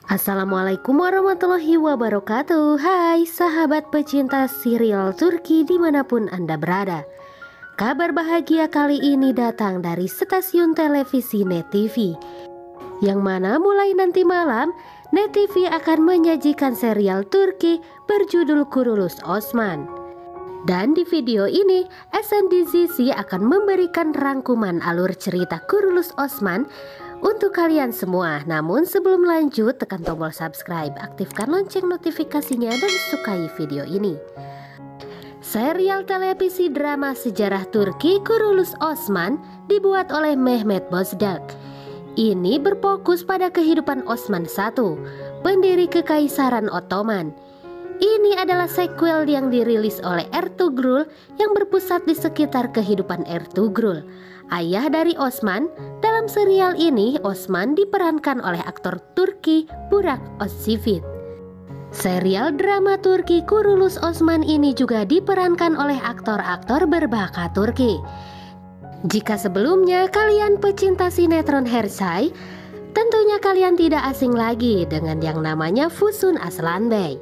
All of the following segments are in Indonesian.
Assalamualaikum warahmatullahi wabarakatuh. Hai sahabat pecinta serial Turki dimanapun Anda berada. Kabar bahagia kali ini datang dari stasiun televisi Net TV, yang mana mulai nanti malam Net TV akan menyajikan serial Turki berjudul Kuruluş Osman. Dan di video ini SNDZC akan memberikan rangkuman alur cerita Kuruluş Osman untuk kalian semua. Namun sebelum lanjut, tekan tombol subscribe, aktifkan lonceng notifikasinya dan sukai video ini. Serial televisi drama sejarah Turki Kuruluş Osman dibuat oleh Mehmet Bozdak. Ini berfokus pada kehidupan Osman I, pendiri Kekaisaran Ottoman. Ini adalah sequel yang dirilis oleh Ertugrul yang berpusat di sekitar kehidupan Ertugrul, ayah dari Osman. Dalam serial ini, Osman diperankan oleh aktor Turki Burak Özçivit. Serial drama Turki Kuruluş Osman ini juga diperankan oleh aktor-aktor berbakat Turki. Jika sebelumnya kalian pecinta sinetron Hersay, tentunya kalian tidak asing lagi dengan yang namanya Füsun Aslanbey.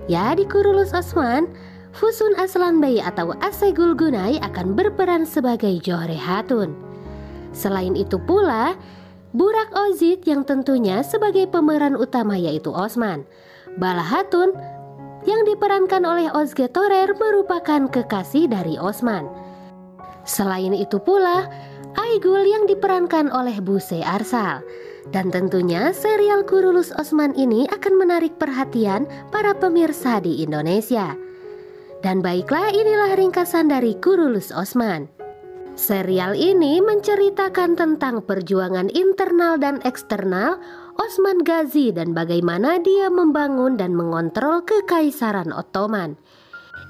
Ya, di Kuruluş Osman, Füsun Aslanbey atau Asegul Günay akan berperan sebagai Johre Hatun. Selain itu pula, Burak Özçivit yang tentunya sebagai pemeran utama yaitu Osman. Bala Hatun yang diperankan oleh Özge Torer merupakan kekasih dari Osman. Selain itu pula, Aygul yang diperankan oleh Buse Arsal. Dan tentunya serial Kuruluş Osman ini akan menarik perhatian para pemirsa di Indonesia. Dan baiklah, inilah ringkasan dari Kuruluş Osman. Serial ini menceritakan tentang perjuangan internal dan eksternal Osman Gazi dan bagaimana dia membangun dan mengontrol Kekaisaran Ottoman.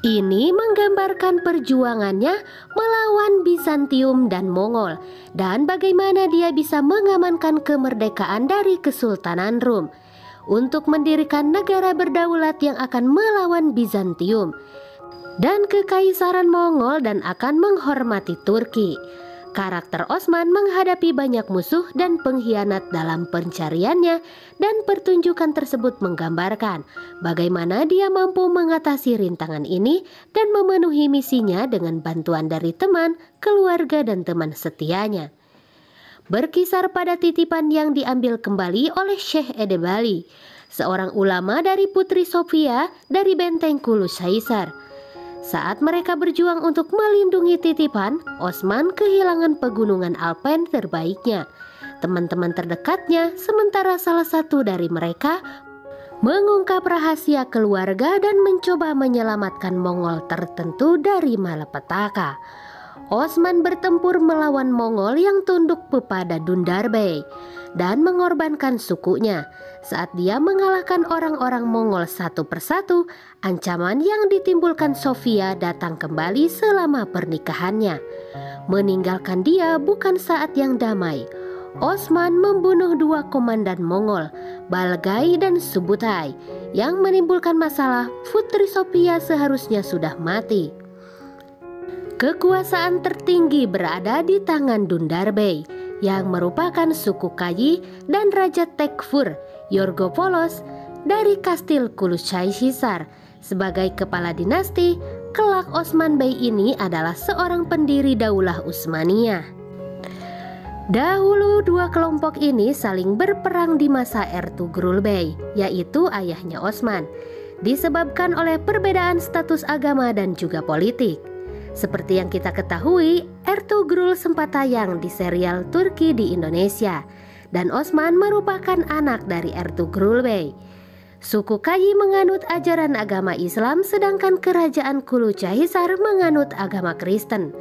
Ini menggambarkan perjuangannya melawan Bizantium dan Mongol dan bagaimana dia bisa mengamankan kemerdekaan dari Kesultanan Rum untuk mendirikan negara berdaulat yang akan melawan Bizantium dan Kekaisaran Mongol dan akan menghormati Turki. Karakter Osman menghadapi banyak musuh dan pengkhianat dalam pencariannya, dan pertunjukan tersebut menggambarkan bagaimana dia mampu mengatasi rintangan ini dan memenuhi misinya dengan bantuan dari teman, keluarga, dan teman setianya. Berkisar pada titipan yang diambil kembali oleh Syekh Edebali, seorang ulama dari Putri Sofia dari benteng Kulus Caesar. Saat mereka berjuang untuk melindungi titipan, Osman kehilangan pegunungan Alpen terbaiknya, teman-teman terdekatnya, sementara salah satu dari mereka mengungkap rahasia keluarga dan mencoba menyelamatkan Mongol tertentu dari malapetaka. Osman bertempur melawan Mongol yang tunduk kepada Dundar Bey dan mengorbankan sukunya. Saat dia mengalahkan orang-orang Mongol satu persatu, ancaman yang ditimbulkan Sofia datang kembali selama pernikahannya, meninggalkan dia bukan saat yang damai. Osman membunuh dua komandan Mongol, Balgai dan Subutai, yang menimbulkan masalah. Putri Sofia seharusnya sudah mati. Kekuasaan tertinggi berada di tangan Dundar Bey, yang merupakan suku Kayi, dan Raja Tekfur Yorgopolos dari Kastil Kulus Caesar. Sebagai kepala dinasti, kelak Osman Bey ini adalah seorang pendiri Daulah Utsmaniyah. Dahulu dua kelompok ini saling berperang di masa Ertugrul Bey, yaitu ayahnya Osman, disebabkan oleh perbedaan status agama dan juga politik. Seperti yang kita ketahui, Ertugrul sempat tayang di serial Turki di Indonesia, dan Osman merupakan anak dari Ertugrul Bey. Suku Kayi menganut ajaran agama Islam, sedangkan kerajaan Kulus Caesar menganut agama Kristen.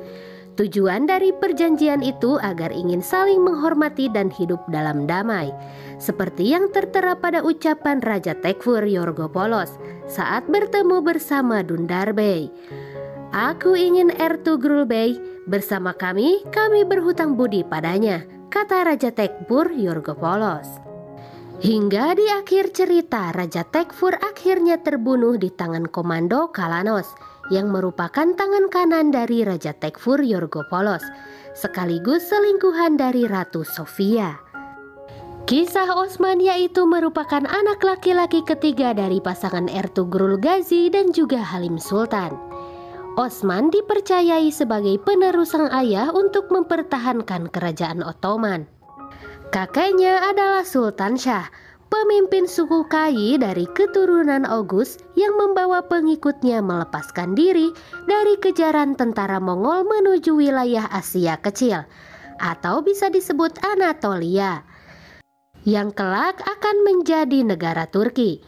Tujuan dari perjanjian itu agar ingin saling menghormati dan hidup dalam damai, seperti yang tertera pada ucapan Raja Tekfur Yorgopolos saat bertemu bersama Dundar Bey. "Aku ingin Ertugrul Bey bersama kami berhutang budi padanya," kata Raja Tekfur Yorgopolos. Hingga di akhir cerita, Raja Tekfur akhirnya terbunuh di tangan komando Kalanos, yang merupakan tangan kanan dari Raja Tekfur Yorgopolos, sekaligus selingkuhan dari Ratu Sofia. Kisah Osman yaitu merupakan anak laki-laki ketiga dari pasangan Ertugrul Gazi dan juga Halim Sultan. Osman dipercayai sebagai penerus sang ayah untuk mempertahankan kerajaan Ottoman. Kakeknya adalah Sultan Shah, pemimpin suku Kai dari keturunan Oghuz yang membawa pengikutnya melepaskan diri dari kejaran tentara Mongol menuju wilayah Asia Kecil, atau bisa disebut Anatolia, yang kelak akan menjadi negara Turki.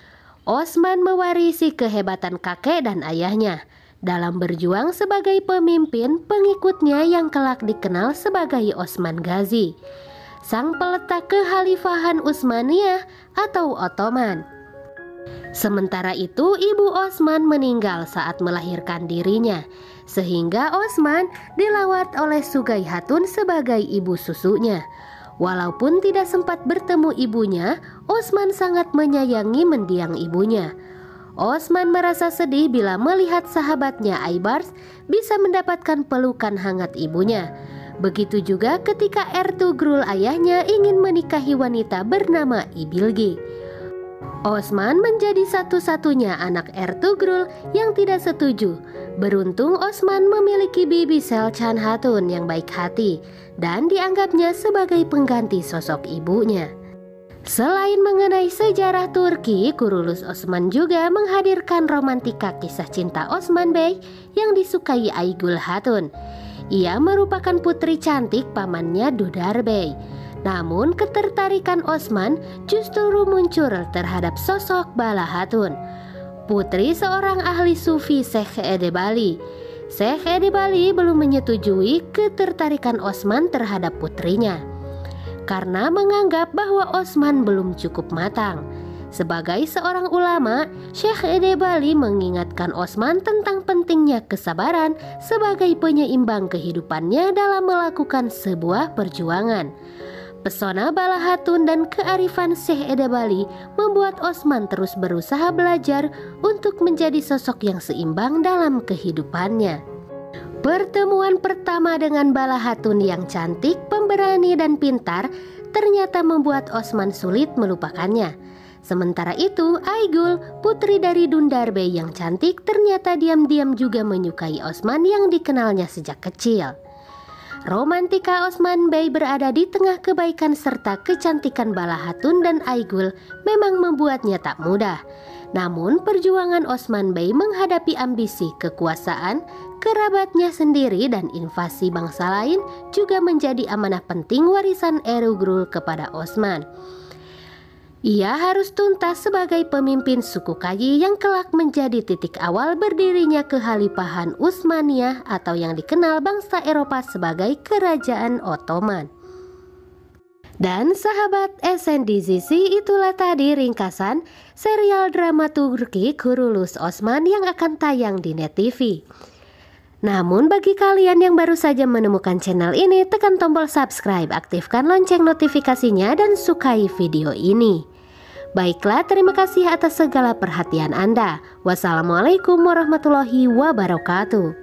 Osman mewarisi kehebatan kakek dan ayahnya dalam berjuang sebagai pemimpin pengikutnya yang kelak dikenal sebagai Osman Gazi, sang peletak kekhalifahan Utsmaniyah atau Ottoman. Sementara itu, ibu Osman meninggal saat melahirkan dirinya, sehingga Osman dilawat oleh Sugay Hatun sebagai ibu susunya. Walaupun tidak sempat bertemu ibunya, Osman sangat menyayangi mendiang ibunya. Osman merasa sedih bila melihat sahabatnya Aybars bisa mendapatkan pelukan hangat ibunya. Begitu juga ketika Ertugrul ayahnya ingin menikahi wanita bernama Ibilgi. Osman menjadi satu-satunya anak Ertugrul yang tidak setuju. Beruntung Osman memiliki bibi Selcan Hatun yang baik hati dan dianggapnya sebagai pengganti sosok ibunya. Selain mengenai sejarah Turki, Kurulus Osman juga menghadirkan romantika kisah cinta Osman Bey yang disukai Aygul Hatun. Ia merupakan putri cantik pamannya Dudar Bey. Namun ketertarikan Osman justru muncul terhadap sosok Bala Hatun, putri seorang ahli sufi Syekh Edebali. Syekh Edebali belum menyetujui ketertarikan Osman terhadap putrinya karena menganggap bahwa Osman belum cukup matang. Sebagai seorang ulama, Syekh Edebali mengingatkan Osman tentang pentingnya kesabaran sebagai penyeimbang kehidupannya dalam melakukan sebuah perjuangan. Pesona Bala Hatun dan kearifan Syekh Edebali membuat Osman terus berusaha belajar untuk menjadi sosok yang seimbang dalam kehidupannya. Pertemuan pertama dengan Bala Hatun yang cantik, pemberani dan pintar ternyata membuat Osman sulit melupakannya. Sementara itu, Aygul, putri dari Dundar Bey yang cantik, ternyata diam-diam juga menyukai Osman yang dikenalnya sejak kecil. Romantika Osman Bey berada di tengah kebaikan serta kecantikan Bala Hatun dan Aygul memang membuatnya tak mudah. Namun perjuangan Osman Bey menghadapi ambisi kekuasaan, kerabatnya sendiri dan invasi bangsa lain juga menjadi amanah penting warisan Ertugrul kepada Osman. Ia harus tuntas sebagai pemimpin suku Kai yang kelak menjadi titik awal berdirinya kekhalifahan Utsmaniyah atau yang dikenal bangsa Eropa sebagai Kerajaan Ottoman. Dan sahabat SNDZC, itulah tadi ringkasan serial drama Turki Kurulus Osman yang akan tayang di Net TV. Namun bagi kalian yang baru saja menemukan channel ini, tekan tombol subscribe, aktifkan lonceng notifikasinya dan sukai video ini. Baiklah, terima kasih atas segala perhatian Anda. Wassalamualaikum warahmatullahi wabarakatuh.